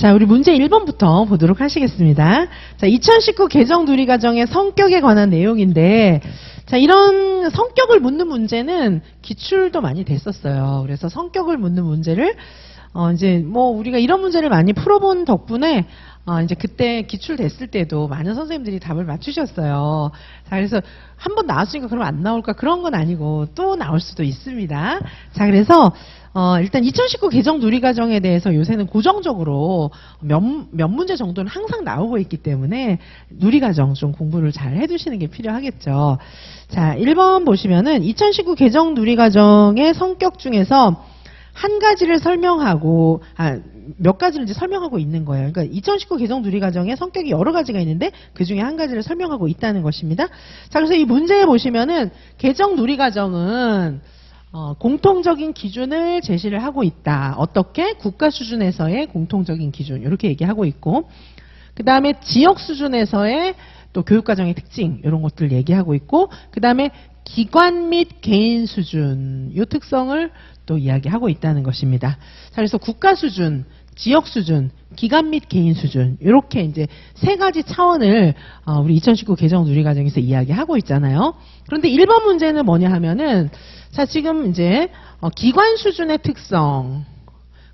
자, 우리 문제 1번부터 보도록 하시겠습니다. 자, 2019 개정 누리과정의 성격에 관한 내용인데, 자, 이런 성격을 묻는 문제는 기출도 많이 됐었어요. 그래서 성격을 묻는 문제를, 이제 뭐 우리가 이런 문제를 많이 풀어본 덕분에, 이제 그때 기출 됐을 때도 많은 선생님들이 답을 맞추셨어요. 자, 그래서 한 번 나왔으니까 그럼 안 나올까? 그런 건 아니고 또 나올 수도 있습니다. 자, 그래서, 일단 2019 개정 누리과정에 대해서 요새는 고정적으로 몇 문제 정도는 항상 나오고 있기 때문에 누리과정 좀 공부를 잘 해두시는 게 필요하겠죠. 자, 1번 보시면은 2019 개정 누리과정의 성격 중에서 한 가지를 설명하고, 몇 가지를 이제 설명하고 있는 거예요. 그러니까 2019 개정 누리과정의 성격이 여러 가지가 있는데 그 중에 한 가지를 설명하고 있다는 것입니다. 자, 그래서 이 문제에 보시면은 개정 누리과정은 공통적인 기준을 제시를 하고 있다. 어떻게? 국가 수준에서의 공통적인 기준 이렇게 얘기하고 있고, 그 다음에 지역 수준에서의 또 교육과정의 특징 이런 것들 얘기하고 있고, 그 다음에 기관 및 개인 수준 이 특성을 또 이야기하고 있다는 것입니다. 자, 그래서 국가 수준, 지역 수준, 기관 및 개인 수준 이렇게 이제 세 가지 차원을 우리 2019 개정 누리과정에서 이야기하고 있잖아요. 그런데 1번 문제는 뭐냐 하면은, 자, 지금 이제 기관 수준의 특성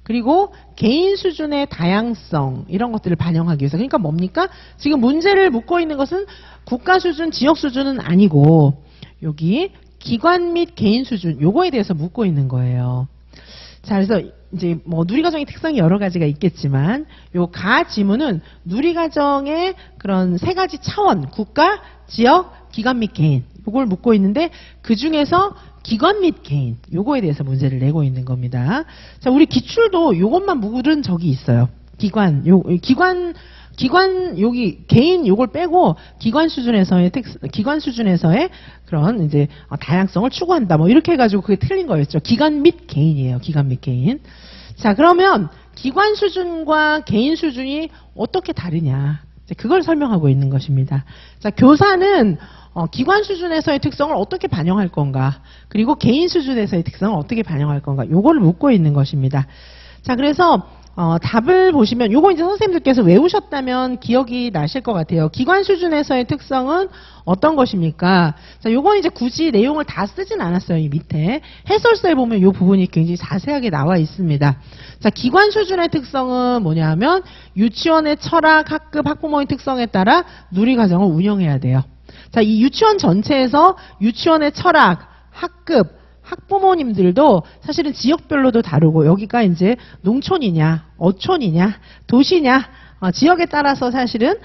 그리고 개인 수준의 다양성 이런 것들을 반영하기 위해서, 그러니까 뭡니까? 지금 문제를 묻고 있는 것은 국가 수준, 지역 수준은 아니고 여기 기관 및 개인 수준 요거에 대해서 묻고 있는 거예요. 자, 그래서 이제 뭐 누리과정의 특성이 여러 가지가 있겠지만 요 가 지문은 누리과정의 그런 세 가지 차원, 국가, 지역, 기관 및 개인 요걸 묻고 있는데 그 중에서 기관 및 개인 요거에 대해서 문제를 내고 있는 겁니다. 자, 우리 기출도 요것만 물은 적이 있어요. 기관 여기 개인 요걸 빼고 기관 수준에서의 그런 이제 다양성을 추구한다. 뭐 이렇게 해가지고 그게 틀린 거였죠. 기관 및 개인이에요. 기관 및 개인. 자, 그러면 기관 수준과 개인 수준이 어떻게 다르냐? 그걸 설명하고 있는 것입니다. 자, 교사는 기관 수준에서의 특성을 어떻게 반영할 건가? 그리고 개인 수준에서의 특성을 어떻게 반영할 건가? 요거를 묻고 있는 것입니다. 자, 그래서 답을 보시면 요거 이제 선생님들께서 외우셨다면 기억이 나실 것 같아요. 기관 수준에서의 특성은 어떤 것입니까? 자, 요건 이제 굳이 내용을 다 쓰진 않았어요. 이 밑에 해설서에 보면 요 부분이 굉장히 자세하게 나와 있습니다. 자, 기관 수준의 특성은 뭐냐 하면 유치원의 철학, 학급, 학부모의 특성에 따라 누리과정을 운영해야 돼요. 자, 이 유치원 전체에서 유치원의 철학, 학급, 학부모님들도 사실은 지역별로도 다르고, 여기가 이제 농촌이냐, 어촌이냐, 도시냐, 지역에 따라서 사실은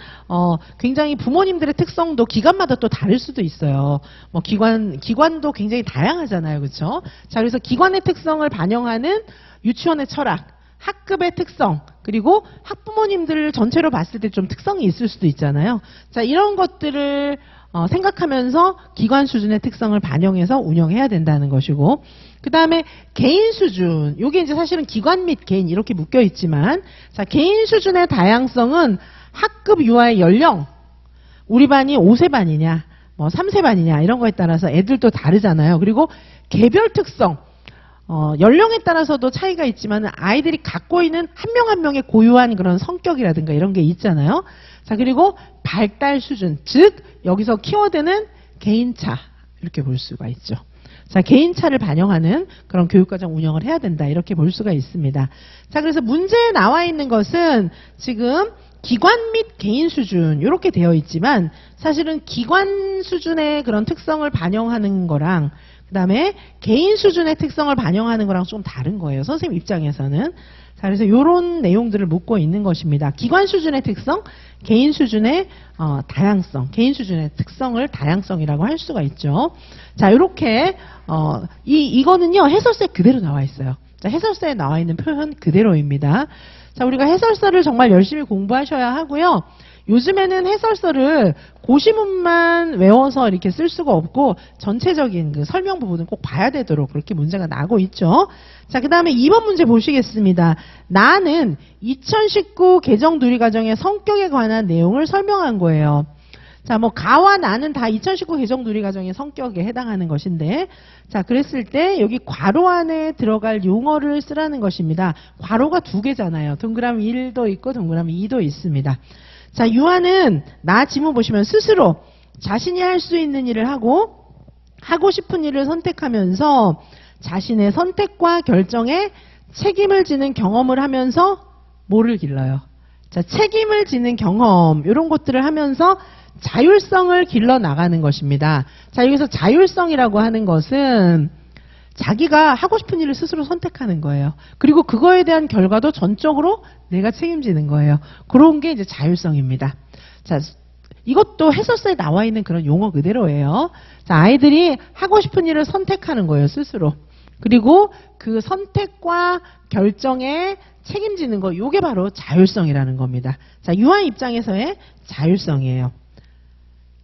굉장히 부모님들의 특성도 기관마다 또 다를 수도 있어요. 뭐 기관도 굉장히 다양하잖아요, 그렇죠? 자, 그래서 기관의 특성을 반영하는 유치원의 철학, 학급의 특성, 그리고 학부모님들 전체로 봤을 때 좀 특성이 있을 수도 있잖아요. 자, 이런 것들을 생각하면서 기관 수준의 특성을 반영해서 운영해야 된다는 것이고, 그 다음에 개인 수준, 요게 이제 사실은 기관 및 개인 이렇게 묶여 있지만, 자, 개인 수준의 다양성은 학급 유아의 연령, 우리 반이 5세 반이냐, 뭐 3세 반이냐 이런 거에 따라서 애들도 다르잖아요. 그리고 개별 특성, 연령에 따라서도 차이가 있지만 아이들이 갖고 있는 한 명 한 명의 고유한 그런 성격이라든가 이런 게 있잖아요. 자, 그리고 발달 수준, 즉 여기서 키워드는 개인차 이렇게 볼 수가 있죠. 자, 개인차를 반영하는 그런 교육과정 운영을 해야 된다 이렇게 볼 수가 있습니다. 자, 그래서 문제에 나와 있는 것은 지금 기관 및 개인 수준 이렇게 되어 있지만 사실은 기관 수준의 그런 특성을 반영하는 거랑 그 다음에 개인 수준의 특성을 반영하는 거랑 좀 다른 거예요. 선생님 입장에서는. 자, 그래서 이런 내용들을 묻고 있는 것입니다. 기관 수준의 특성, 개인 수준의 다양성, 개인 수준의 특성을 다양성이라고 할 수가 있죠. 자, 이렇게 이거는요 해설서에 그대로 나와 있어요. 자, 해설서에 나와 있는 표현 그대로입니다. 자, 우리가 해설서를 정말 열심히 공부하셔야 하고요. 요즘에는 해설서를 고시문만 외워서 이렇게 쓸 수가 없고 전체적인 그 설명 부분은 꼭 봐야 되도록 그렇게 문제가 나고 있죠. 자, 그 다음에 2번 문제 보시겠습니다. 나는 2019 개정 누리과정의 성격에 관한 내용을 설명한 거예요. 자, 뭐 가와 나는 다 2019 개정 누리과정의 성격에 해당하는 것인데, 자, 그랬을 때 여기 괄호 안에 들어갈 용어를 쓰라는 것입니다. 괄호가 두 개잖아요. 동그라미 1도 있고 동그라미 2도 있습니다. 자, 유아는 나 지문 보시면 스스로 자신이 할 수 있는 일을 하고 싶은 일을 선택하면서 자신의 선택과 결정에 책임을 지는 경험을 하면서 뭐를 길러요? 자, 책임을 지는 경험, 이런 것들을 하면서 자율성을 길러 나가는 것입니다. 자, 여기서 자율성이라고 하는 것은 자기가 하고 싶은 일을 스스로 선택하는 거예요. 그리고 그거에 대한 결과도 전적으로 내가 책임지는 거예요. 그런 게 이제 자율성입니다. 자, 이것도 해설서에 나와 있는 그런 용어 그대로예요. 자, 아이들이 하고 싶은 일을 선택하는 거예요, 스스로. 그리고 그 선택과 결정에 책임지는 거, 요게 바로 자율성이라는 겁니다. 자, 유아 입장에서의 자율성이에요.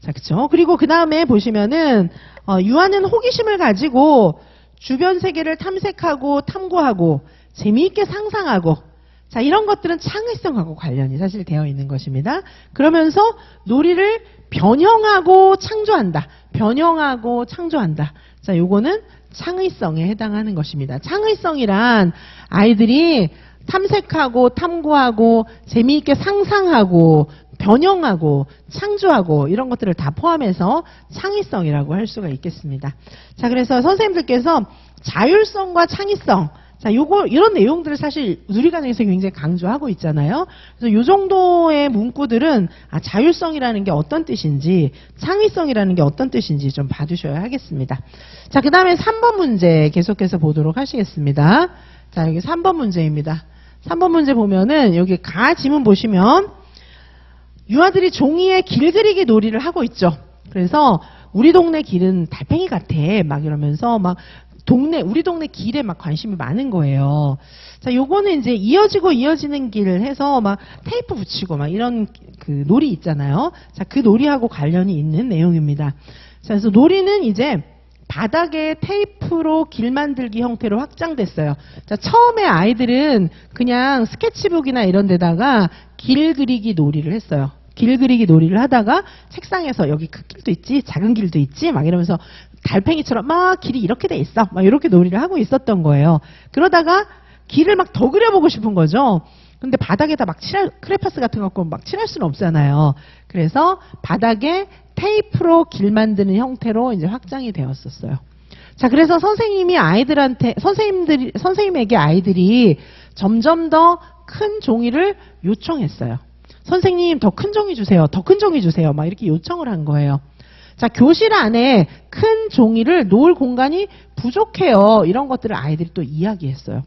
자, 그쵸? 그리고 그 다음에 보시면은, 유아는 호기심을 가지고 주변 세계를 탐색하고 탐구하고 재미있게 상상하고, 자, 이런 것들은 창의성하고 관련이 사실 되어 있는 것입니다. 그러면서 놀이를 변형하고 창조한다. 변형하고 창조한다. 자, 요거는 창의성에 해당하는 것입니다. 창의성이란 아이들이 탐색하고 탐구하고 재미있게 상상하고 변형하고 창조하고 이런 것들을 다 포함해서 창의성이라고 할 수가 있겠습니다. 자, 그래서 선생님들께서 자율성과 창의성, 자, 이런 내용들을 사실 누리과정에서 굉장히 강조하고 있잖아요. 그래서 이 정도의 문구들은 자율성이라는 게 어떤 뜻인지, 창의성이라는 게 어떤 뜻인지 좀 봐두셔야 하겠습니다. 자, 그 다음에 3번 문제 계속해서 보도록 하시겠습니다. 자, 여기 3번 문제입니다. 3번 문제 보면은 여기 가 지문 보시면 유아들이 종이에 길 그리기 놀이를 하고 있죠. 그래서 우리 동네 길은 달팽이 같아 막 이러면서 막 우리 동네 길에 막 관심이 많은 거예요. 자, 요거는 이제 이어지는 길을 해서 막 테이프 붙이고 막 이런 그 놀이 있잖아요. 자, 그 놀이하고 관련이 있는 내용입니다. 자, 그래서 놀이는 이제 바닥에 테이프로 길 만들기 형태로 확장됐어요. 자, 처음에 아이들은 그냥 스케치북이나 이런 데다가 길 그리기 놀이를 했어요. 길 그리기 놀이를 하다가 책상에서 여기 큰 길도 있지, 작은 길도 있지, 막 이러면서 달팽이처럼 막 길이 이렇게 돼 있어. 막 이렇게 놀이를 하고 있었던 거예요. 그러다가 길을 막 더 그려보고 싶은 거죠. 근데 바닥에다 막 크레파스 같은 거 갖고 막 칠할 수는 없잖아요. 그래서 바닥에 테이프로 길 만드는 형태로 이제 확장이 되었었어요. 자, 그래서 선생님에게 아이들이 점점 더 큰 종이를 요청했어요. 선생님, 더 큰 종이 주세요. 더 큰 종이 주세요. 막 이렇게 요청을 한 거예요. 자, 교실 안에 큰 종이를 놓을 공간이 부족해요. 이런 것들을 아이들이 또 이야기했어요.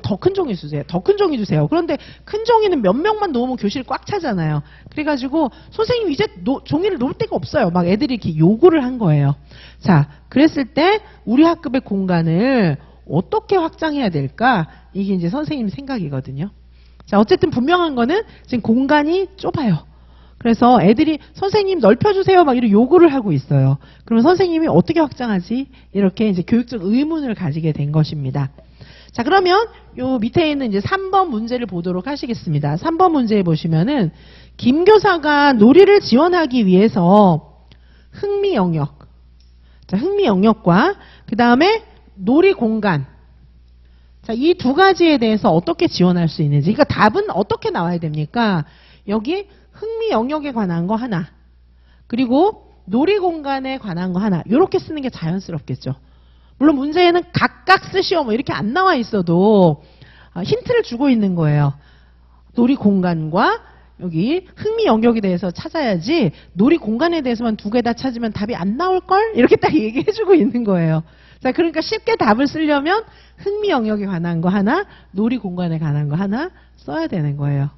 더 큰 종이 주세요. 더 큰 종이 주세요. 그런데 큰 종이는 몇 명만 놓으면 교실이 꽉 차잖아요. 그래가지고 선생님 이제 종이를 놓을 데가 없어요. 막 애들이 이렇게 요구를 한 거예요. 자, 그랬을 때 우리 학급의 공간을 어떻게 확장해야 될까? 이게 이제 선생님 생각이거든요. 자, 어쨌든 분명한 거는 지금 공간이 좁아요. 그래서 애들이 선생님 넓혀주세요 막 이런 요구를 하고 있어요. 그러면 선생님이 어떻게 확장하지? 이렇게 이제 교육적 의문을 가지게 된 것입니다. 자, 그러면 요 밑에 있는 이제 3번 문제를 보도록 하시겠습니다. 3번 문제에 보시면은 김 교사가 놀이를 지원하기 위해서 흥미 영역, 자, 흥미 영역과 그 다음에 놀이 공간, 자, 이 두 가지에 대해서 어떻게 지원할 수 있는지. 그러니까 답은 어떻게 나와야 됩니까? 여기 흥미 영역에 관한 거 하나, 그리고 놀이 공간에 관한 거 하나, 이렇게 쓰는 게 자연스럽겠죠. 물론 문제에는 각각 쓰시오 뭐 이렇게 안 나와 있어도 힌트를 주고 있는 거예요. 놀이 공간과 여기 흥미 영역에 대해서 찾아야지 놀이 공간에 대해서만 두 개 다 찾으면 답이 안 나올걸? 이렇게 딱 얘기해주고 있는 거예요. 자, 그러니까 쉽게 답을 쓰려면 흥미 영역에 관한 거 하나, 놀이 공간에 관한 거 하나 써야 되는 거예요.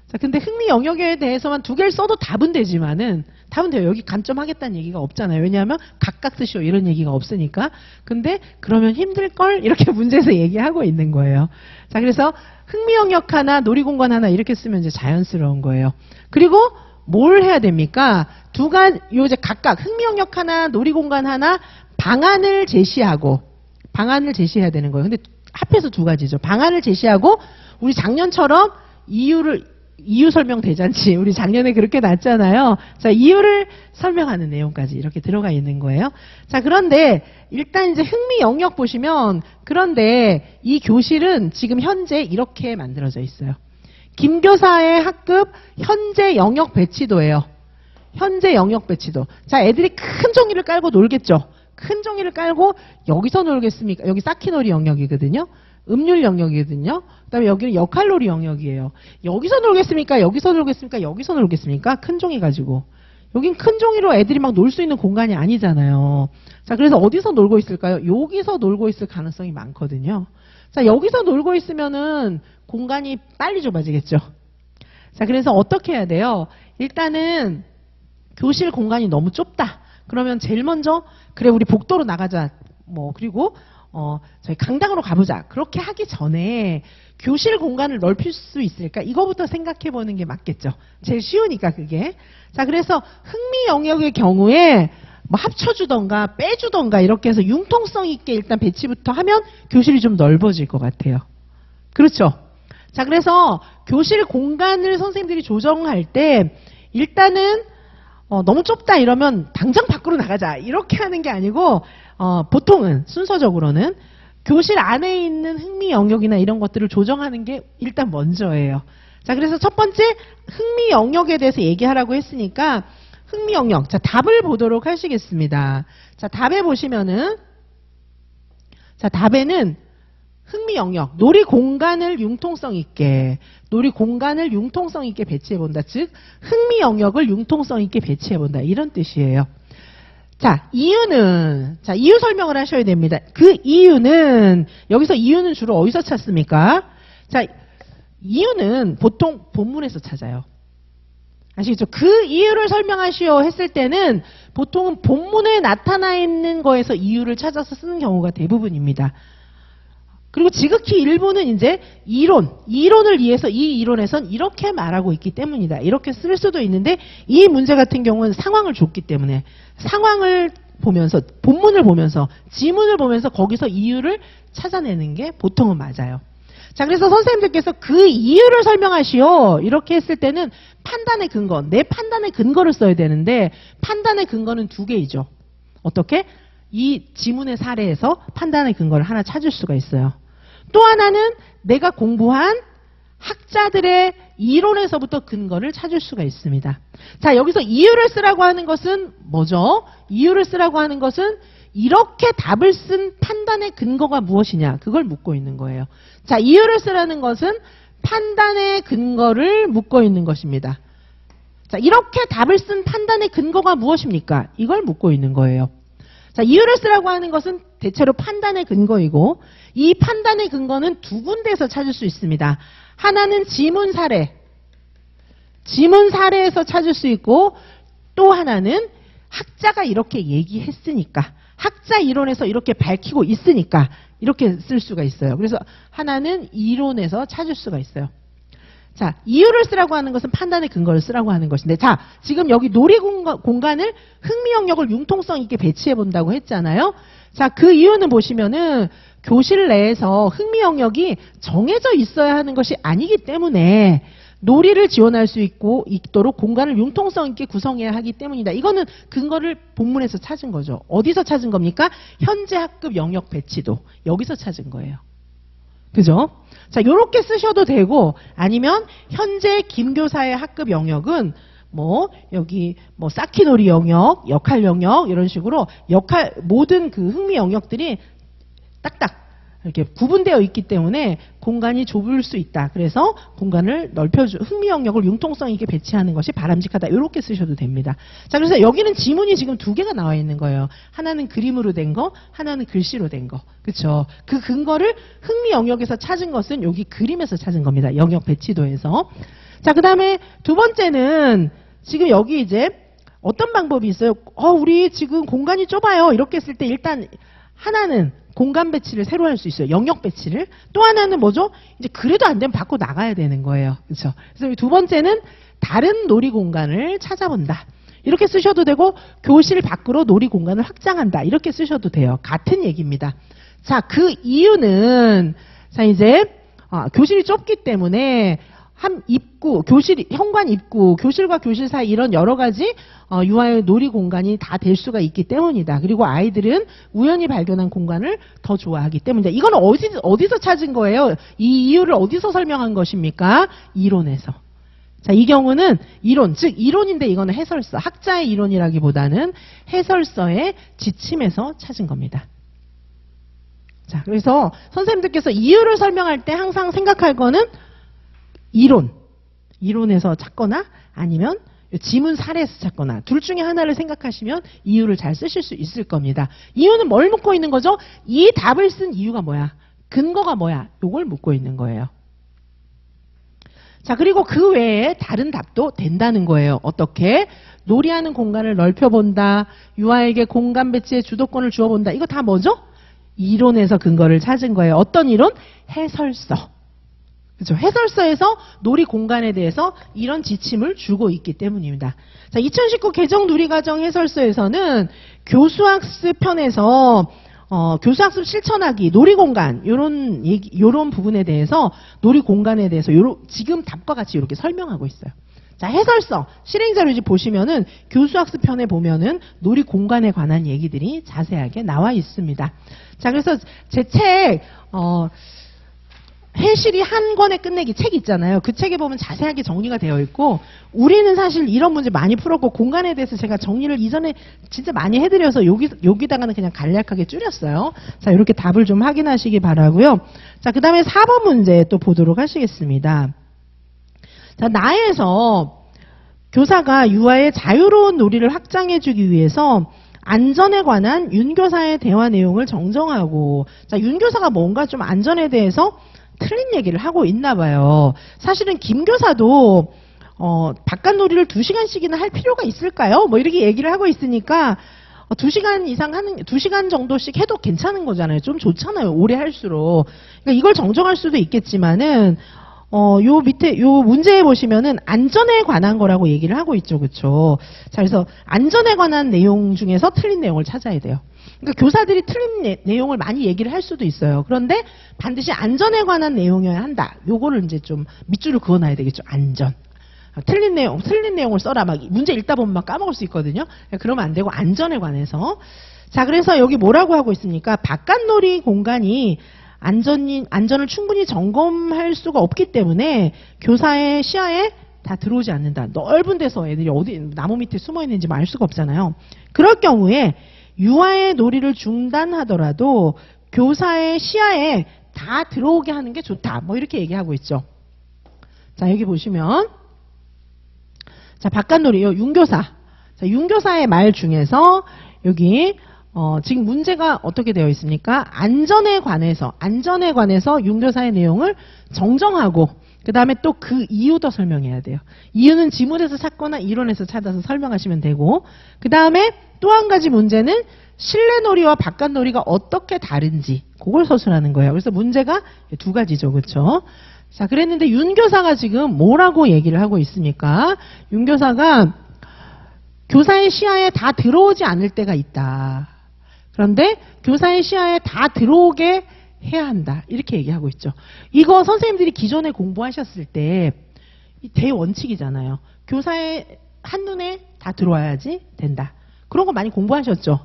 자, 근데 흥미 영역에 대해서만 두 개를 써도 답은 되지만은, 답은 돼요. 여기 간점하겠다는 얘기가 없잖아요. 왜냐하면 각각 쓰시오 이런 얘기가 없으니까. 근데 그러면 힘들걸? 이렇게 문제에서 얘기하고 있는 거예요. 자, 그래서 흥미 영역 하나, 놀이 공간 하나 이렇게 쓰면 이제 자연스러운 거예요. 그리고 뭘 해야 됩니까? 이제 각각 흥미 영역 하나, 놀이 공간 하나, 방안을 제시해야 되는 거예요. 근데 합해서 두 가지죠. 방안을 제시하고 우리 작년처럼 이유를 이유 설명 대잔치 우리 작년에 그렇게 났잖아요. 자, 이유를 설명하는 내용까지 이렇게 들어가 있는 거예요. 자, 그런데 일단 이제 흥미 영역 보시면 그런데 이 교실은 지금 현재 이렇게 만들어져 있어요. 김교사의 학급 현재 영역 배치도예요. 현재 영역 배치도. 자, 애들이 큰 종이를 깔고 놀겠죠. 큰 종이를 깔고 여기서 놀겠습니까? 여기 쌓기놀이 영역이거든요. 음률 영역이거든요. 그다음에 여기는 역할놀이 영역이에요. 여기서 놀겠습니까? 여기서 놀겠습니까? 여기서 놀겠습니까? 큰 종이 가지고. 여긴 큰 종이로 애들이 막 놀 수 있는 공간이 아니잖아요. 자, 그래서 어디서 놀고 있을까요? 여기서 놀고 있을 가능성이 많거든요. 자, 여기서 놀고 있으면은 공간이 빨리 좁아지겠죠. 자, 그래서 어떻게 해야 돼요? 일단은 교실 공간이 너무 좁다. 그러면 제일 먼저 그래 우리 복도로 나가자. 뭐 그리고 저희 강당으로 가보자. 그렇게 하기 전에 교실 공간을 넓힐 수 있을까? 이거부터 생각해 보는 게 맞겠죠. 제일 쉬우니까 그게. 자, 그래서 흥미 영역의 경우에 뭐 합쳐주던가 빼주던가 이렇게 해서 융통성 있게 일단 배치부터 하면 교실이 좀 넓어질 것 같아요. 그렇죠? 자, 그래서 교실 공간을 선생님들이 조정할 때 일단은 너무 좁다 이러면 당장 밖으로 나가자 이렇게 하는 게 아니고 보통은 순서적으로는 교실 안에 있는 흥미 영역이나 이런 것들을 조정하는 게 일단 먼저예요. 자, 그래서 첫 번째 흥미 영역에 대해서 얘기하라고 했으니까 흥미 영역. 자, 답을 보도록 하시겠습니다. 자, 답에 보시면은 자, 답에는 흥미 영역, 놀이 공간을 융통성 있게 배치해 본다. 즉, 흥미 영역을 융통성 있게 배치해 본다. 이런 뜻이에요. 자, 이유는, 자, 이유 설명을 하셔야 됩니다. 그 이유는, 여기서 이유는 주로 어디서 찾습니까? 자, 이유는 보통 본문에서 찾아요. 아시겠죠? 그 이유를 설명하시오 했을 때는 보통은 본문에 나타나 있는 거에서 이유를 찾아서 쓰는 경우가 대부분입니다. 그리고 지극히 일부는 이제 이론을 위해서 이 이론에선 이렇게 말하고 있기 때문이다. 이렇게 쓸 수도 있는데 이 문제 같은 경우는 상황을 줬기 때문에 상황을 보면서 본문을 보면서 지문을 보면서 거기서 이유를 찾아내는 게 보통은 맞아요. 자, 그래서 선생님들께서 그 이유를 설명하시오 이렇게 했을 때는 판단의 근거, 내 판단의 근거를 써야 되는데 판단의 근거는 두 개이죠. 어떻게? 이 지문의 사례에서 판단의 근거를 하나 찾을 수가 있어요. 또 하나는 내가 공부한 학자들의 이론에서부터 근거를 찾을 수가 있습니다. 자, 여기서 이유를 쓰라고 하는 것은 뭐죠? 이유를 쓰라고 하는 것은 이렇게 답을 쓴 판단의 근거가 무엇이냐 그걸 묻고 있는 거예요. 자, 이유를 쓰라는 것은 판단의 근거를 묻고 있는 것입니다. 자, 이렇게 답을 쓴 판단의 근거가 무엇입니까? 이걸 묻고 있는 거예요. 자, 이유를 쓰라고 하는 것은 대체로 판단의 근거이고 이 판단의 근거는 두 군데에서 찾을 수 있습니다. 하나는 지문 사례에서 찾을 수 있고 또 하나는 학자가 이렇게 얘기했으니까 학자 이론에서 이렇게 밝히고 있으니까 이렇게 쓸 수가 있어요. 그래서 하나는 이론에서 찾을 수가 있어요. 자, 이유를 쓰라고 하는 것은 판단의 근거를 쓰라고 하는 것인데 자, 지금 여기 놀이 공간을 흥미 영역을 융통성 있게 배치해 본다고 했잖아요. 자, 그 이유는 보시면은 교실 내에서 흥미 영역이 정해져 있어야 하는 것이 아니기 때문에 놀이를 지원할 수 있도록 공간을 융통성 있게 구성해야 하기 때문이다. 이거는 근거를 본문에서 찾은 거죠. 어디서 찾은 겁니까? 현재 학급 영역 배치도. 여기서 찾은 거예요. 그죠? 자, 요렇게 쓰셔도 되고 아니면 현재 김교사의 학급 영역은 여기 쌓기놀이 영역, 역할 영역 이런 식으로 모든 그 흥미 영역들이 딱딱 이렇게 구분되어 있기 때문에 공간이 좁을 수 있다. 그래서 공간을 흥미 영역을 융통성 있게 배치하는 것이 바람직하다. 이렇게 쓰셔도 됩니다. 자, 그래서 여기는 지문이 지금 두 개가 나와 있는 거예요. 하나는 그림으로 된 거, 하나는 글씨로 된 거. 그렇죠? 그 근거를 흥미 영역에서 찾은 것은 여기 그림에서 찾은 겁니다. 영역 배치도에서. 자, 그다음에 두 번째는 지금 여기 이제 어떤 방법이 있어요? 우리 지금 공간이 좁아요. 이렇게 했을 때 일단 하나는 공간 배치를 새로 할 수 있어요. 영역 배치를. 또 하나는 뭐죠? 이제 그래도 안 되면 밖으로 나가야 되는 거예요. 그렇죠? 그래서 두 번째는 다른 놀이 공간을 찾아본다. 이렇게 쓰셔도 되고 교실 밖으로 놀이 공간을 확장한다. 이렇게 쓰셔도 돼요. 같은 얘기입니다. 자, 그 이유는 자 이제 교실이 좁기 때문에 입구, 교실, 현관 입구, 교실과 교실 사이 이런 여러 가지 유아의 놀이 공간이 다 될 수가 있기 때문이다. 그리고 아이들은 우연히 발견한 공간을 더 좋아하기 때문이다. 이건 어디서 찾은 거예요? 이 이유를 어디서 설명한 것입니까? 이론에서. 자, 이 경우는 이론, 즉 이론인데 이거는 해설서, 학자의 이론이라기보다는 해설서의 지침에서 찾은 겁니다. 자, 그래서 선생님들께서 이유를 설명할 때 항상 생각할 거는 이론에서 찾거나 아니면 지문 사례에서 찾거나 둘 중에 하나를 생각하시면 이유를 잘 쓰실 수 있을 겁니다. 이유는 뭘 묻고 있는 거죠? 이 답을 쓴 이유가 뭐야? 근거가 뭐야? 요걸 묻고 있는 거예요. 자, 그리고 그 외에 다른 답도 된다는 거예요. 어떻게? 놀이하는 공간을 넓혀본다. 유아에게 공간 배치의 주도권을 주어본다. 이거 다 뭐죠? 이론에서 근거를 찾은 거예요. 어떤 이론? 해설서. 그렇죠? 해설서에서 놀이 공간에 대해서 이런 지침을 주고 있기 때문입니다. 자, 2019 개정 누리과정 해설서에서는 교수학습 편에서 교수학습 실천하기, 놀이공간, 요런 부분에 대해서, 놀이공간에 대해서, 지금 답과 같이 이렇게 설명하고 있어요. 자, 해설서, 실행자료집 보시면은, 교수학습 편에 보면은, 놀이공간에 관한 얘기들이 자세하게 나와 있습니다. 자, 그래서 제 책, 해실이 한 권에 끝내기 책 있잖아요. 그 책에 보면 자세하게 정리가 되어 있고, 우리는 사실 이런 문제 많이 풀었고, 공간에 대해서 제가 정리를 이전에 진짜 많이 해드려서 여기다가는 그냥 간략하게 줄였어요. 자, 이렇게 답을 좀 확인하시기 바라고요. 자, 그 다음에 4번 문제 또 보도록 하시겠습니다. 자, 나에서 교사가 유아의 자유로운 놀이를 확장해주기 위해서 안전에 관한 윤교사의 대화 내용을 정정하고, 자, 윤교사가 뭔가 좀 안전에 대해서 틀린 얘기를 하고 있나 봐요. 사실은 김 교사도 바깥 놀이를 2시간씩이나 할 필요가 있을까요? 뭐 이렇게 얘기를 하고 있으니까 2시간 이상 2시간 정도씩 해도 괜찮은 거잖아요. 좀 좋잖아요. 오래 할수록. 그러니까 이걸 정정할 수도 있겠지만은 요 밑에 요 문제에 보시면은 안전에 관한 거라고 얘기를 하고 있죠. 그렇죠? 자, 그래서 안전에 관한 내용 중에서 틀린 내용을 찾아야 돼요. 그러니까 교사들이 틀린 내용을 많이 얘기를 할 수도 있어요. 그런데 반드시 안전에 관한 내용이어야 한다. 요거를 이제 좀 밑줄을 그어놔야 되겠죠. 안전. 틀린 내용을 써라. 막 문제 읽다 보면 막 까먹을 수 있거든요. 그러면 안 되고 안전에 관해서. 자, 그래서 여기 뭐라고 하고 있습니까? 바깥놀이 공간이 안전을 충분히 점검할 수가 없기 때문에 교사의 시야에 다 들어오지 않는다. 넓은 데서 애들이 어디 나무 밑에 숨어 있는지 알 수가 없잖아요. 그럴 경우에 유아의 놀이를 중단하더라도 교사의 시야에 다 들어오게 하는 게 좋다. 뭐 이렇게 얘기하고 있죠. 자, 여기 보시면 자, 바깥놀이요. 윤교사. 자, 윤교사의 말 중에서 여기 지금 문제가 어떻게 되어 있습니까? 안전에 관해서 윤교사의 내용을 정정하고 그 다음에 또 그 이유도 설명해야 돼요. 이유는 지문에서 찾거나 이론에서 찾아서 설명하시면 되고 그 다음에 또 한 가지 문제는 실내놀이와 바깥놀이가 어떻게 다른지 그걸 서술하는 거예요. 그래서 문제가 두 가지죠. 그렇죠? 자, 그랬는데 윤교사가 지금 뭐라고 얘기를 하고 있습니까? 윤교사가 교사의 시야에 다 들어오지 않을 때가 있다. 그런데 교사의 시야에 다 들어오게 해야 한다. 이렇게 얘기하고 있죠. 이거 선생님들이 기존에 공부하셨을 때 대원칙이잖아요. 교사의 한눈에 다 들어와야지 된다. 그런 거 많이 공부하셨죠?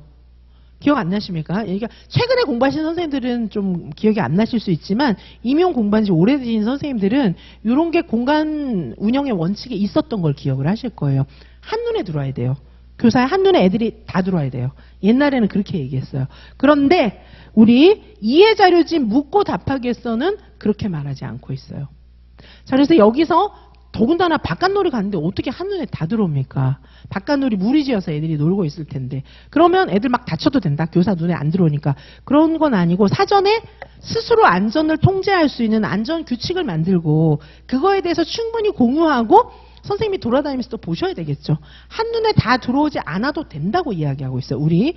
기억 안 나십니까? 그러니까 최근에 공부하신 선생님들은 좀 기억이 안 나실 수 있지만 임용 공부한 지 오래되신 선생님들은 이런 게 공간 운영의 원칙에 있었던 걸 기억을 하실 거예요. 한눈에 들어와야 돼요. 교사의 한눈에 애들이 다 들어와야 돼요. 옛날에는 그렇게 얘기했어요. 그런데 우리 이해자료집 묻고 답하기에서는 그렇게 말하지 않고 있어요. 자, 그래서 여기서 더군다나 바깥놀이 갔는데 어떻게 한눈에 다 들어옵니까? 바깥놀이 무리지어서 애들이 놀고 있을 텐데. 그러면 애들 막 다쳐도 된다. 교사 눈에 안 들어오니까. 그런 건 아니고 사전에 스스로 안전을 통제할 수 있는 안전 규칙을 만들고 그거에 대해서 충분히 공유하고 선생님이 돌아다니면서 또 보셔야 되겠죠. 한눈에 다 들어오지 않아도 된다고 이야기하고 있어요. 우리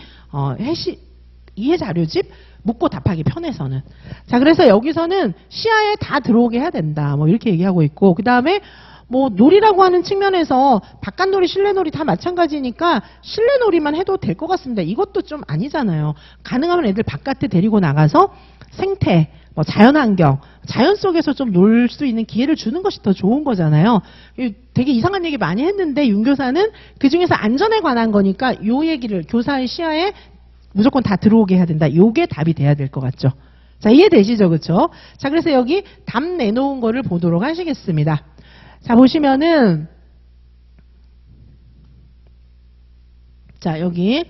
이해자료집 묻고 답하기 편에서는. 자, 그래서 여기서는 시야에 다 들어오게 해야 된다. 뭐 이렇게 얘기하고 있고 그 다음에 뭐 놀이라고 하는 측면에서 바깥놀이, 실내놀이 다 마찬가지니까 실내놀이만 해도 될 것 같습니다. 이것도 좀 아니잖아요. 가능하면 애들 바깥에 데리고 나가서 생태, 뭐 자연환경, 자연 속에서 좀 놀 수 있는 기회를 주는 것이 더 좋은 거잖아요. 되게 이상한 얘기 많이 했는데 윤교사는 그중에서 안전에 관한 거니까 요 얘기를 교사의 시야에 무조건 다 들어오게 해야 된다. 요게 답이 돼야 될 것 같죠. 자, 이해되시죠? 그쵸? 자, 그래서 여기 답 내놓은 거를 보도록 하시겠습니다. 자, 보시면은 자, 여기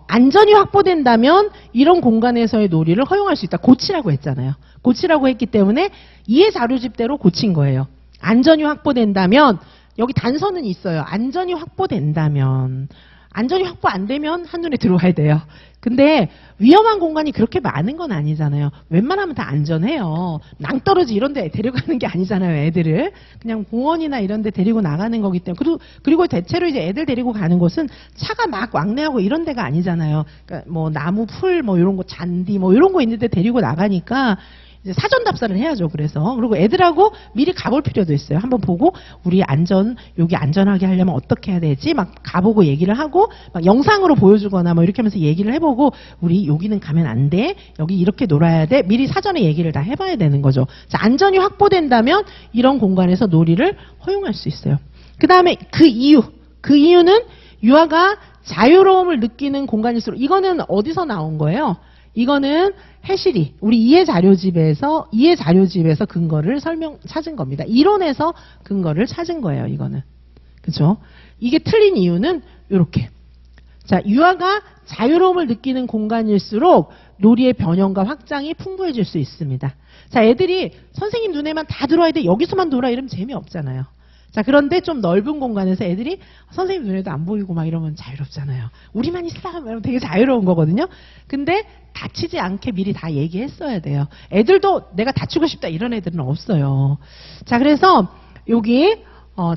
안전이 확보된다면 이런 공간에서의 놀이를 허용할 수 있다. 고치라고 했잖아요. 고치라고 했기 때문에 이해 자료집대로 고친 거예요. 안전이 확보된다면 여기 단서는 있어요. 안전이 확보된다면. 안전이 확보 안 되면 한눈에 들어와야 돼요. 근데 위험한 공간이 그렇게 많은 건 아니잖아요. 웬만하면 다 안전해요. 낭떠러지 이런 데 데려가는 게 아니잖아요. 애들을. 그냥 공원이나 이런 데 데리고 나가는 거기 때문에. 그리고 대체로 이제 애들 데리고 가는 곳은 차가 막 왕래하고 이런 데가 아니잖아요. 그러니까 뭐 나무, 풀, 뭐 이런 거, 잔디 뭐 이런 거 있는데 데리고 나가니까 이제 사전 답사를 해야죠. 그래서 그리고 애들하고 미리 가볼 필요도 있어요. 한번 보고 우리 여기 안전하게 하려면 어떻게 해야 되지? 막 가보고 얘기를 하고 막 영상으로 보여주거나 뭐 이렇게 하면서 얘기를 해보고 우리 여기는 가면 안 돼. 여기 이렇게 놀아야 돼. 미리 사전에 얘기를 다 해봐야 되는 거죠. 자, 안전이 확보된다면 이런 공간에서 놀이를 허용할 수 있어요. 그 다음에 그 이유는 유아가 자유로움을 느끼는 공간일수록 이거는 어디서 나온 거예요? 이거는 해실이 우리 이해 자료집에서 근거를 찾은 겁니다. 이론에서 근거를 찾은 거예요. 이거는 그렇죠? 이게 틀린 이유는 이렇게. 자, 유아가 자유로움을 느끼는 공간일수록 놀이의 변형과 확장이 풍부해질 수 있습니다. 자, 애들이 선생님 눈에만 다 들어와야 돼. 여기서만 놀아 이러면 재미없잖아요. 자, 그런데 좀 넓은 공간에서 애들이 선생님 눈에도 안 보이고 막 이러면 자유롭잖아요. 우리만 있어! 이러면 되게 자유로운 거거든요. 근데 다치지 않게 미리 다 얘기했어야 돼요. 애들도 내가 다치고 싶다 이런 애들은 없어요. 자, 그래서 여기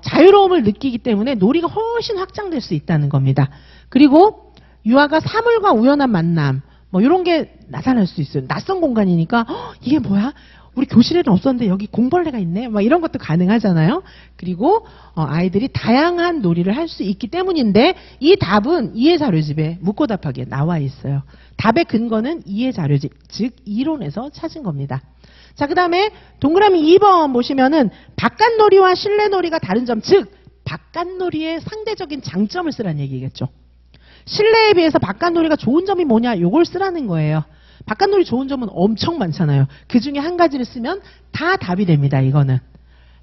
자유로움을 느끼기 때문에 놀이가 훨씬 확장될 수 있다는 겁니다. 그리고 유아가 사물과 우연한 만남 뭐 이런 게 나타날 수 있어요. 낯선 공간이니까 이게 뭐야? 우리 교실에는 없었는데 여기 공벌레가 있네. 막 이런 것도 가능하잖아요. 그리고 아이들이 다양한 놀이를 할 수 있기 때문인데 이 답은 이해자료집에 묻고 답하기에 나와 있어요. 답의 근거는 이해자료집, 즉 이론에서 찾은 겁니다. 자, 그 다음에 동그라미 2번 보시면은 바깥놀이와 실내놀이가 다른 점, 즉 바깥놀이의 상대적인 장점을 쓰라는 얘기겠죠. 실내에 비해서 바깥놀이가 좋은 점이 뭐냐, 요걸 쓰라는 거예요. 바깥놀이 좋은 점은 엄청 많잖아요. 그 중에 한 가지를 쓰면 다 답이 됩니다. 이거는.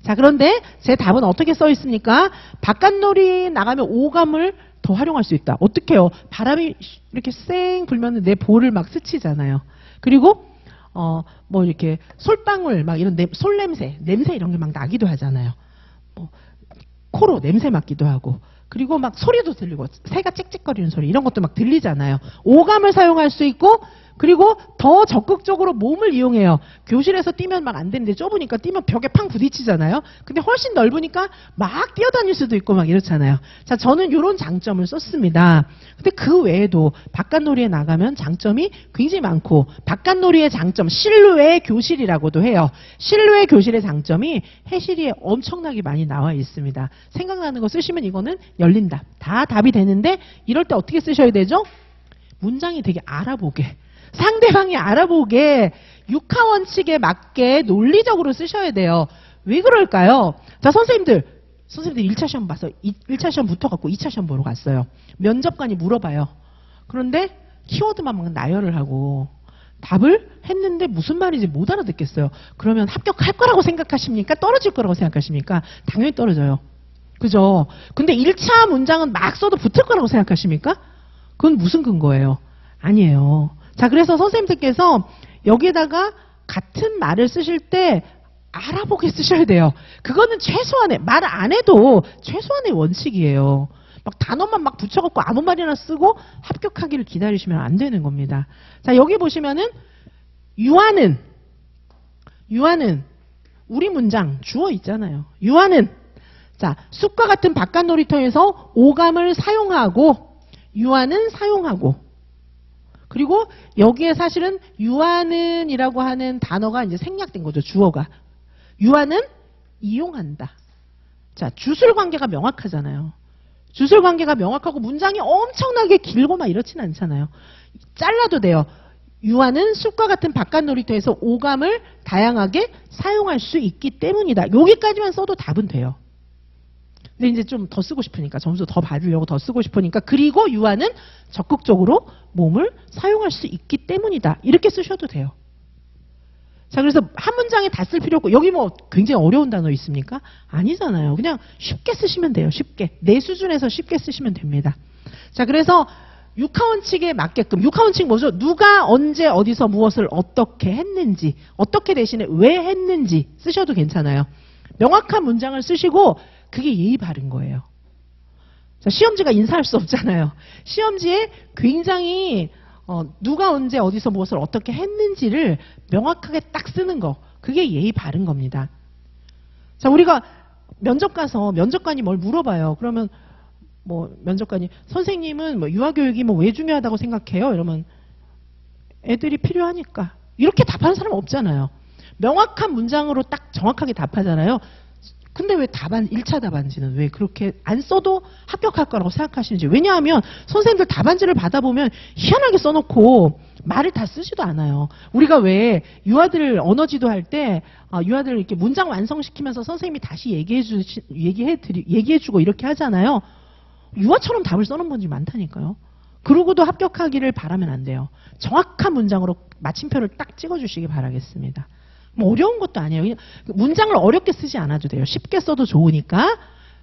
자, 그런데 제 답은 어떻게 써 있습니까? 바깥놀이 나가면 오감을 더 활용할 수 있다. 어떻게요? 바람이 이렇게 쌩 불면 내 볼을 막 스치잖아요. 그리고 뭐 이렇게 솔방울 막 이런 솔냄새, 냄새 이런 게 막 나기도 하잖아요. 코로 냄새 맡기도 하고. 그리고 막 소리도 들리고 새가 짹짹거리는 소리 이런 것도 막 들리잖아요. 오감을 사용할 수 있고 그리고 더 적극적으로 몸을 이용해요. 교실에서 뛰면 막 안 되는데 좁으니까 뛰면 벽에 팡 부딪히잖아요. 근데 훨씬 넓으니까 막 뛰어다닐 수도 있고 막 이렇잖아요. 자, 저는 이런 장점을 썼습니다. 근데 그 외에도 바깥놀이에 나가면 장점이 굉장히 많고 바깥놀이의 장점, 실루엣 교실이라고도 해요. 실루엣 교실의 장점이 해실이에 엄청나게 많이 나와 있습니다. 생각나는 거 쓰시면 이거는 열린다. 다 답이 되는데 이럴 때 어떻게 쓰셔야 되죠? 문장이 되게 알아보게. 상대방이 알아보게 육하 원칙에 맞게 논리적으로 쓰셔야 돼요. 왜 그럴까요? 자, 선생님들 1차 시험 봐서 1차 시험 붙어갖고 2차 시험 보러 갔어요. 면접관이 물어봐요. 그런데 키워드만 막 나열을 하고 답을 했는데 무슨 말인지 못 알아듣겠어요. 그러면 합격할 거라고 생각하십니까? 떨어질 거라고 생각하십니까? 당연히 떨어져요. 그죠? 근데 1차 문장은 막 써도 붙을 거라고 생각하십니까? 그건 무슨 근거예요? 아니에요. 자, 그래서 선생님들께서 여기에다가 같은 말을 쓰실 때 알아보게 쓰셔야 돼요. 그거는 최소한의, 말 안 해도 최소한의 원칙이에요. 막 단어만 막 붙여갖고 아무 말이나 쓰고 합격하기를 기다리시면 안 되는 겁니다. 자, 여기 보시면은 유아는 우리 문장 주어 있잖아요. 유아는 자, 숲과 같은 바깥 놀이터에서 오감을 사용하고 유아는 사용하고 그리고 여기에 사실은 유아는이라고 하는 단어가 이제 생략된 거죠. 주어가. 유아는 이용한다. 자, 주술 관계가 명확하잖아요. 주술 관계가 명확하고 문장이 엄청나게 길고 막 이렇진 않잖아요. 잘라도 돼요. 유아는 숲과 같은 바깥 놀이터에서 오감을 다양하게 사용할 수 있기 때문이다. 여기까지만 써도 답은 돼요. 근데 이제 좀 더 쓰고 싶으니까, 점수 더 받으려고 더 쓰고 싶으니까, 그리고 유아는 적극적으로 몸을 사용할 수 있기 때문이다. 이렇게 쓰셔도 돼요. 자, 그래서 한 문장에 다 쓸 필요 없고, 여기 뭐 굉장히 어려운 단어 있습니까? 아니잖아요. 그냥 쉽게 쓰시면 돼요. 쉽게. 내 수준에서 쉽게 쓰시면 됩니다. 자, 그래서 육하원칙에 맞게끔, 육하원칙 뭐죠? 누가 언제 어디서 무엇을 어떻게 했는지, 어떻게 대신에 왜 했는지 쓰셔도 괜찮아요. 명확한 문장을 쓰시고 그게 예의 바른 거예요. 자, 시험지가 인사할 수 없잖아요. 시험지에 굉장히 누가 언제 어디서 무엇을 어떻게 했는지를 명확하게 딱 쓰는 거, 그게 예의 바른 겁니다. 자, 우리가 면접 가서 면접관이 뭘 물어봐요. 그러면 뭐 면접관이 선생님은 뭐 유아교육이 뭐 왜 중요하다고 생각해요? 이러면 애들이 필요하니까. 이렇게 답하는 사람 없잖아요. 명확한 문장으로 딱 정확하게 답하잖아요. 근데 왜 1차 답안지는 왜 그렇게 안 써도 합격할 거라고 생각하시는지. 왜냐하면 선생님들 답안지를 받아보면 희한하게 써놓고 말을 다 쓰지도 않아요. 우리가 왜 유아들 언어지도 할 때 유아들 이렇게 문장 완성시키면서 선생님이 다시 얘기해주고 이렇게 하잖아요. 유아처럼 답을 써놓은 분들이 많다니까요. 그러고도 합격하기를 바라면 안 돼요. 정확한 문장으로 마침표를 딱 찍어주시기 바라겠습니다. 뭐 어려운 것도 아니에요. 그냥 문장을 어렵게 쓰지 않아도 돼요. 쉽게 써도 좋으니까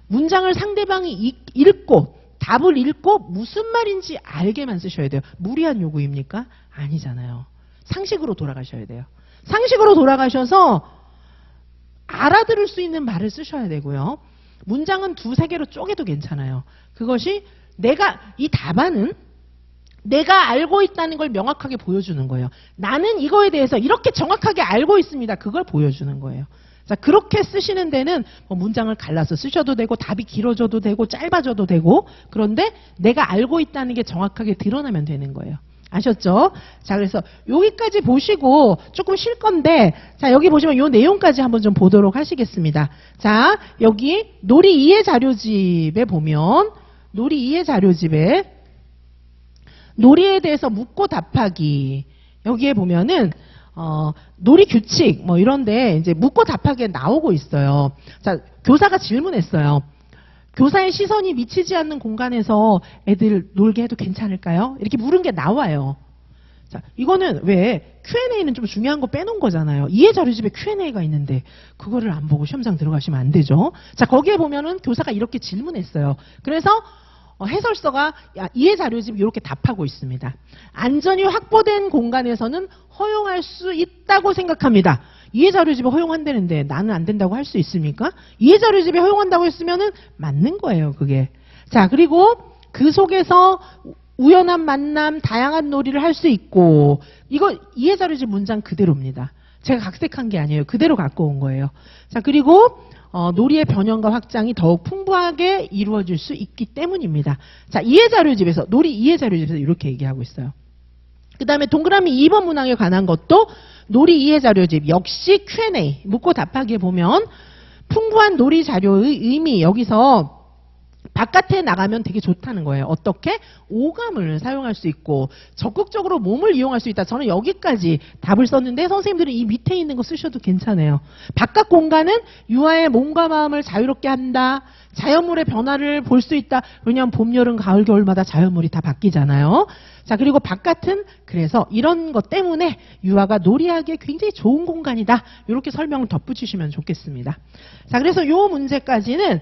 문장을 상대방이 읽고 답을 읽고 무슨 말인지 알게만 쓰셔야 돼요. 무리한 요구입니까? 아니잖아요. 상식으로 돌아가셔야 돼요. 상식으로 돌아가셔서 알아들을 수 있는 말을 쓰셔야 되고요. 문장은 2-3개로 쪼개도 괜찮아요. 그것이 이 답안은 내가 알고 있다는 걸 명확하게 보여주는 거예요. 나는 이거에 대해서 이렇게 정확하게 알고 있습니다. 그걸 보여주는 거예요. 자, 그렇게 쓰시는 데는 뭐 문장을 갈라서 쓰셔도 되고 답이 길어져도 되고 짧아져도 되고, 그런데 내가 알고 있다는 게 정확하게 드러나면 되는 거예요. 아셨죠? 자, 그래서 여기까지 보시고 조금 쉴 건데, 자, 여기 보시면 이 내용까지 한번 좀 보도록 하시겠습니다. 자, 여기 놀이 이해 자료집에 보면, 놀이 이해 자료집에 놀이에 대해서 묻고 답하기, 여기에 보면은 놀이 규칙 뭐 이런데 이제 묻고 답하기에 나오고 있어요. 자, 교사가 질문했어요. 교사의 시선이 미치지 않는 공간에서 애들 놀게 해도 괜찮을까요? 이렇게 물은 게 나와요. 자, 이거는 왜 Q&A는 좀 중요한 거 빼놓은 거잖아요. 이해 자료집에 Q&A가 있는데 그거를 안 보고 시험장 들어가시면 안 되죠. 자, 거기에 보면은 교사가 이렇게 질문했어요. 그래서 해설서가 이해 자료집 이렇게 답하고 있습니다. 안전이 확보된 공간에서는 허용할 수 있다고 생각합니다. 이해 자료집에 허용한다는데 나는 안 된다고 할 수 있습니까? 이해 자료집에 허용한다고 했으면은 맞는 거예요, 그게. 자, 그리고 그 속에서 우연한 만남, 다양한 놀이를 할 수 있고, 이거 이해 자료집 문장 그대로입니다. 제가 각색한 게 아니에요. 그대로 갖고 온 거예요. 자, 그리고 놀이의 변형과 확장이 더욱 풍부하게 이루어질 수 있기 때문입니다. 자, 이해 자료집에서, 놀이 이해 자료집에서 이렇게 얘기하고 있어요. 그 다음에 동그라미 2번 문항에 관한 것도 놀이 이해 자료집 역시 Q&A 묻고 답하기에 보면 풍부한 놀이 자료의 의미, 여기서 바깥에 나가면 되게 좋다는 거예요. 어떻게? 오감을 사용할 수 있고 적극적으로 몸을 이용할 수 있다. 저는 여기까지 답을 썼는데 선생님들은 이 밑에 있는 거 쓰셔도 괜찮아요. 바깥 공간은 유아의 몸과 마음을 자유롭게 한다. 자연물의 변화를 볼 수 있다. 왜냐하면 봄, 여름, 가을, 겨울마다 자연물이 다 바뀌잖아요. 자, 그리고 바깥은 그래서 이런 것 때문에 유아가 놀이하기에 굉장히 좋은 공간이다. 이렇게 설명을 덧붙이시면 좋겠습니다. 자, 그래서 이 문제까지는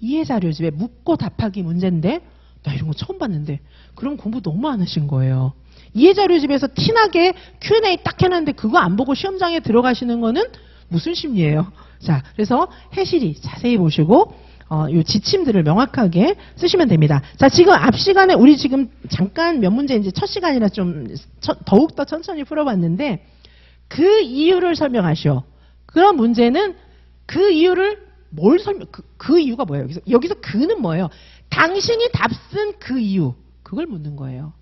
이해 자료집에 묻고 답하기 문제인데 나 이런 거 처음 봤는데 그럼 공부 너무 안 하신 거예요. 이해 자료집에서 티나게 Q&A 딱 해놨는데 그거 안 보고 시험장에 들어가시는 거는 무슨 심리예요? 자, 그래서 해실이 자세히 보시고 요 지침들을 명확하게 쓰시면 됩니다. 자, 지금 앞 시간에 우리 지금 잠깐 몇 문제 이제 첫 시간이라 좀 더욱더 천천히 풀어봤는데 그 이유를 설명하시오. 그런 문제는 그 이유를 그 이유가 뭐예요? 여기서 그는 뭐예요? 당신이 답 쓴 그 이유. 그걸 묻는 거예요.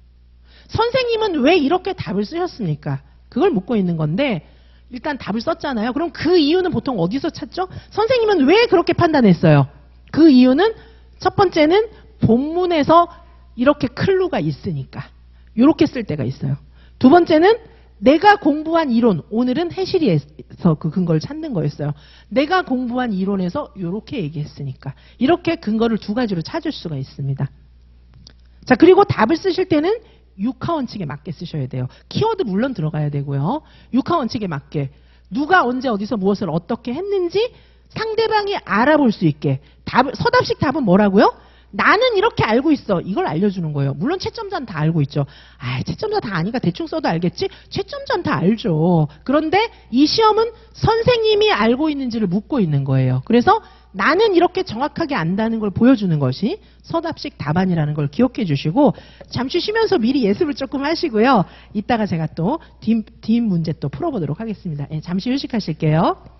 선생님은 왜 이렇게 답을 쓰셨습니까? 그걸 묻고 있는 건데, 일단 답을 썼잖아요. 그럼 그 이유는 보통 어디서 찾죠? 선생님은 왜 그렇게 판단했어요? 그 이유는 첫 번째는 본문에서 이렇게 클루가 있으니까. 이렇게 쓸 때가 있어요. 두 번째는 내가 공부한 이론, 오늘은 해시리에서 그 근거를 찾는 거였어요. 내가 공부한 이론에서 이렇게 얘기했으니까. 이렇게 근거를 두 가지로 찾을 수가 있습니다. 자, 그리고 답을 쓰실 때는 육하 원칙에 맞게 쓰셔야 돼요. 키워드 물론 들어가야 되고요. 육하 원칙에 맞게. 누가 언제 어디서 무엇을 어떻게 했는지 상대방이 알아볼 수 있게. 서답식 답은 뭐라고요? 나는 이렇게 알고 있어. 이걸 알려주는 거예요. 물론 채점자는 다 알고 있죠. 채점자 다 아니까 대충 써도 알겠지? 채점자는 다 알죠. 그런데 이 시험은 선생님이 알고 있는지를 묻고 있는 거예요. 그래서 나는 이렇게 정확하게 안다는 걸 보여주는 것이 서답식 답안이라는 걸 기억해 주시고 잠시 쉬면서 미리 예습을 조금 하시고요. 이따가 제가 또 뒷 문제 또 풀어보도록 하겠습니다. 잠시 휴식하실게요.